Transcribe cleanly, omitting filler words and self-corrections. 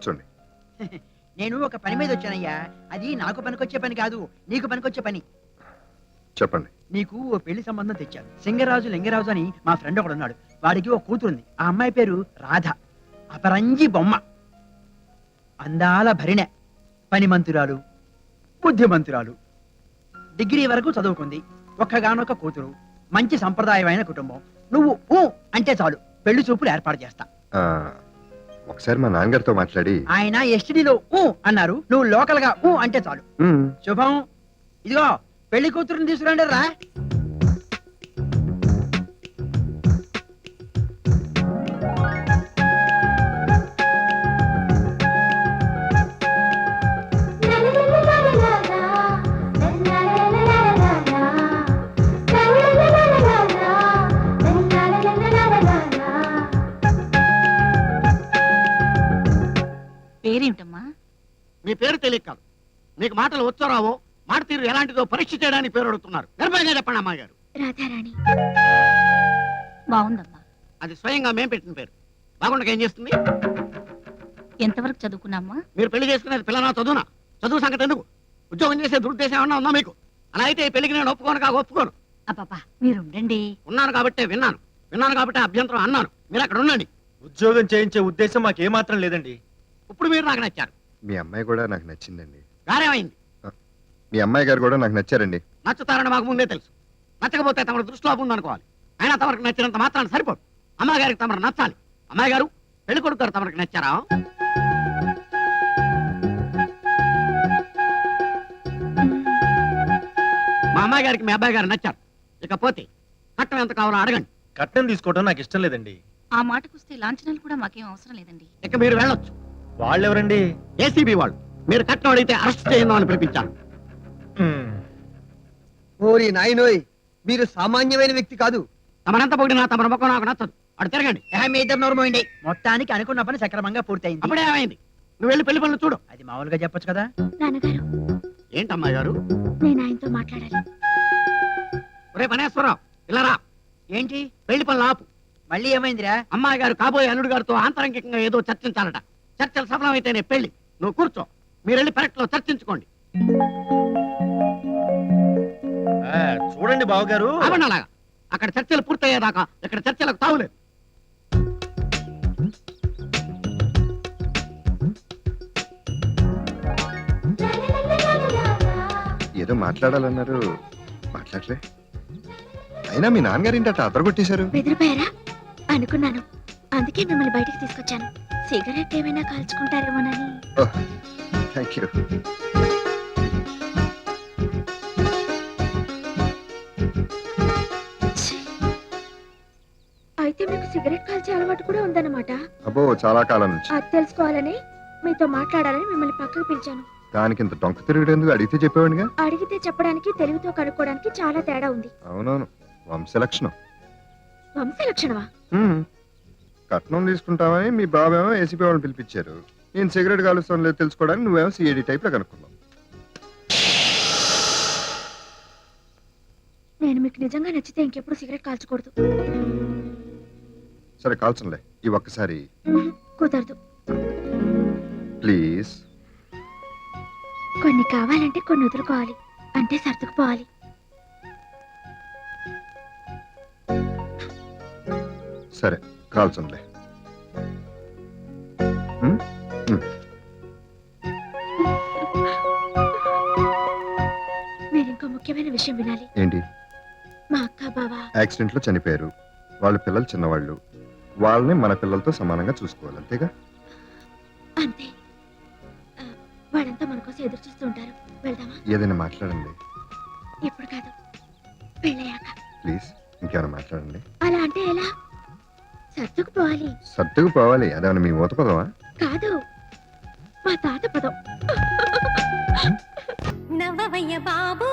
కూర్చోండి. నేను ఒక పని మీద వచ్చానయ్యా. అది నాకు పనికొచ్చే పని కాదు, నీకు పనికొచ్చే పని. చెప్పండి. నీకు ఓ పెళ్లి సంబంధం తెచ్చాను. సింగరాజు లింగరాజు అని మా ఫ్రెండ్ ఒకడు ఉన్నాడు. వాడికి ఓ కూతురుంది. ఆ అమ్మాయి పేరు రాధ. అపరంజి బొమ్మ, అందాల భరిణె, పనిమంతురాలు, బుద్ధిమంతురాలు, డిగ్రీ వరకు చదువుకుంది. ఒక్కగానొక్క కూతురు, మంచి సంప్రదాయమైన కుటుంబం. నువ్వు ఊ అంటే చాలు, పెళ్లి చూపులు ఏర్పాటు చేస్తా. ఒకసారి మా నాన్నగారితో మాట్లాడి. ఆయన ఎస్టీడీలో ఊ అన్నారు, నువ్వు లోకల్ గా ఊ అంటే చాలు. శుభం. ఇదిగో పెళ్లి కూతురుని తీసుకురండి రా. పేరేమిటమ్మా? మీ పేరు తెలియక కాదు, మీకు మాటలు వచ్చో రావో, మాట తీరు ఎలాంటిదో పరీక్ష చేయడానికి పేరు అడుగుతున్నారు. నిర్భయంగా చెప్పండి అమ్మాయి గారు. రాధారాణి. బాగుందమ్మా. అది స్వయంగా మేం పెట్టిన పేరు. బాగుండక ఏం చేస్తుంది? ఎంతవరకు చదువుకున్నామ్మా? మీరు పెళ్లి చేసుకునేది పిల్లనా చదువునా? చదువు సంగతి ఎందుకు? ఉద్యోగం చేసే దురుద్దేశం ఏమన్నా ఉందా మీకు? అలా అయితే ఈ పెళ్లికి నేను ఒప్పుకోను కాక ఒప్పుకోను. అబ్బా మీరు ఉండండి. ఉన్నాను కాబట్టే విన్నాను కాబట్టే అభ్యంతరం అన్నాను. మీరు అక్కడ ఉండండి. ఉద్యోగం చేయించే ఉద్దేశం మాకేమాత్రం లేదండి. ఇప్పుడు మీరు నాకు నచ్చారు. మీ అమ్మాయి కూడా నాకు నచ్చిందండి. గారేమైంది? మీ అమ్మాయి గారు కూడా నాకు నచ్చారండి. నచ్చుతారని మాకు ముందే తెలుసు. నచ్చకపోతే తమ దృష్టిలో ఉందనుకోవాలి. అయినా తమకు నచ్చినంత మాత్రాన్ని సరిపోదు. అమ్మాయి గారికి తమరు నచ్చాలి. అమ్మాయి గారు, పెళ్లి కొడుకు గారు తమరికి నచ్చారా? మా అమ్మాయి గారికి మీ అబ్బాయి గారు నచ్చారు. ఇకపోతే కట్నం ఎంత కావాలో అడగండి. కట్నం తీసుకోవడం నాకు ఇష్టం లేదండి. ఆ మాటకొస్తే లాంఛనాలు కూడా మాకేం అవసరం లేదండి. ఇక మీరు వెళ్ళొచ్చు. వాళ్ళెవరండి? ఏసీబీ వాళ్ళు. మీరు కట్నం అడిగితే అరెస్ట్ చేయందాం అని పిలిపించాను. ఓరి నాయనోయ్, మీరు సామాన్యమైన వ్యక్తి కాదు. తమనంత పొగిడినా తమ ముఖం నాకు నచ్చదు. అటు తిరగండి. మీ ఇద్దరు నోరుమోయండి. మొత్తానికి అనుకున్న పని సక్రమంగా పూర్తయింది. అప్పుడే ఏమైంది? నువ్వు వెళ్ళి పెళ్లి పనులు చూడు. అది మామూలుగా చెప్పొచ్చు కదా. నాన్నగారు, ఏంటమ్మాయి గారు? నేను ఆయనతో మాట్లాడాలి. రే పనేశ్వరరావు, ఇలా రా. ఏంటి? పెళ్లి పనులు ఆపు. మళ్ళీ ఏమైందిరా? అమ్మాయి గారు కాబోయే అల్లుడు గారితో ఆంతరంగికంగా ఏదో చర్చించాలట. చర్చలు సఫలమైతేనే పెళ్లి. నువ్వు కూర్చో. మీరు వెళ్ళి పెరట్లో చర్చించుకోండి. చూడండి బావగారు. అవ్వండి అలాగా. అక్కడ చర్చలు పూర్తయ్యేదాకా ఇక్కడ చర్చలకు తావులేదు. ఏదో మాట్లాడాలన్నారు, మాట్లాడలే. అయినా మీ నాన్నగారు ఏంటట అదరగొట్టేశారు? బెదిరిపోయారా అనుకున్నాను. అందుకే మిమ్మల్ని బయటికి తీసుకొచ్చాను. సిగరెట్ ఏమైనా కాల్చుకుంటారేమోనని. Thank you. అయితే మీకు సిగరెట్ కాల్చే అలవాటు కూడా ఉందన్నమాట. అబ్బో, చాలా కాలం నుంచి. అది తెలుసుకోవాలని, మీతో మాట్లాడాలని మిమ్మల్ని పక్కకు పిలిచాను. దానికి ఇంత డొంక తిరుగుడేందుకు? అడిగితే చెప్పేవాడిగా. అడిగితే చెప్పడానికి, తెలివితో కనుక్కోవడానికి చాలా తేడా ఉంది. అవునవును, వంశలక్షణం. వంశలక్షణమా? కట్నం తీసుకుంటామని మీ బాబేమో ఏసీపీ వాళ్ళని పిలిపించారు. నేను సిగరెట్ కాలుస్తాను లేదు తెలుసుకోవడానికి నువ్వేమో సిఐడి టైప్ లో కనుక్కున్నావు. నేను మీకు నిజంగా నచ్చితే ఇంకెప్పుడు సిగరెట్ కాల్చకూడదు. సరే కాల్చంలే, ఈ ఒక్కసారి. కుదరదు. ప్లీజ్. కొన్ని కావాలంటే కొన్ని వదులుకోవాలి. అంటే సర్దుకుపోవాలి. సరే కాల్చంలే. మీరు ఇంకో ముఖ్యమైన విషయం వినాలి. ఏంటి? మా అక్క బావ యాక్సిడెంట్ లో చనిపోయారు. వాళ్ళ పిల్లలు చిన్నవాళ్ళు. వాళ్ళని మన పిల్లలతో సమానంగా చూసుకోవాలి, అంతేగా? అంతే. వాళ్ళంతా మన కోసం ఎదురు చూస్తూ ఉంటారు. వెళ్దామా? ఏదైనా మాట్లాడండి. ఇప్పుడు కాదు, పెళ్ళయ్యాక. ప్లీజ్ ఇంకేమైనా మాట్లాడండి. అలా అంటే ఎలా? సర్దుకుపోవాలి. సర్దుకుపోవాలి? అదేమన్నా మీ ఊత పదమా? కాదు, మా తాత పదం. నవ్వవయ్య బాబు.